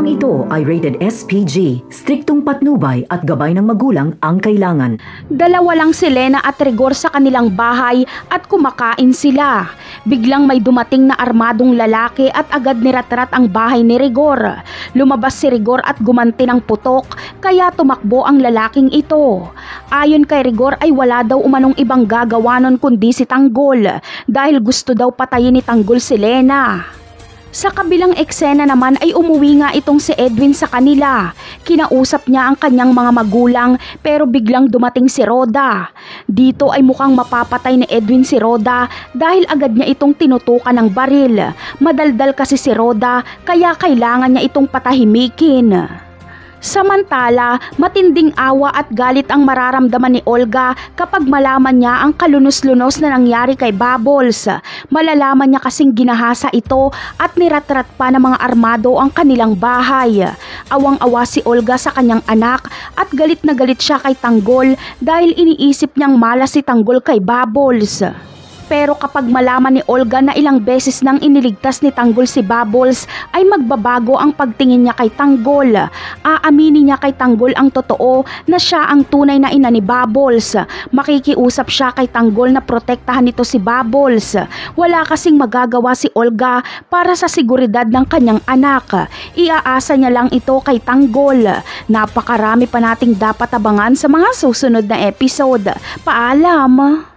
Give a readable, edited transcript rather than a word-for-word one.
Programang ito ay rated SPG, striktong patnubay at gabay ng magulang ang kailangan. Dalawa lang si Lena at Rigor sa kanilang bahay at kumakain sila. Biglang may dumating na armadong lalaki at agad niratrat ang bahay ni Rigor. Lumabas si Rigor at gumanti ng putok, kaya tumakbo ang lalaking ito. Ayon kay Rigor ay wala daw umanong ibang gagawa nun kundi si Tanggol dahil gusto daw patayin ni Tanggol si Lena. Sa kabilang eksena naman ay umuwi nga itong si Edwin sa kanila. Kinausap niya ang kanyang mga magulang pero biglang dumating si Roda. Dito ay mukhang mapapatay ni Edwin si Roda dahil agad niya itong tinutukan ng baril. Madaldal kasi si Roda kaya kailangan niya itong patahimikin. Samantala, matinding awa at galit ang mararamdaman ni Olga kapag malaman niya ang kalunos-lunos na nangyari kay Bubbles. Malalaman niya kasing ginahasa ito at niratrat pa ng mga armado ang kanilang bahay. Awang-awa si Olga sa kanyang anak at galit na galit siya kay Tanggol dahil iniisip niyang malas si Tanggol kay Bubbles. Pero kapag malaman ni Olga na ilang beses nang iniligtas ni Tanggol si Bubbles, ay magbabago ang pagtingin niya kay Tanggol. Aaminin niya kay Tanggol ang totoo na siya ang tunay na ina ni Bubbles. Makikiusap siya kay Tanggol na protektahan nito si Bubbles. Wala kasing magagawa si Olga para sa seguridad ng kanyang anak. Iaasa niya lang ito kay Tanggol. Napakarami pa nating dapat abangan sa mga susunod na episode. Paalam!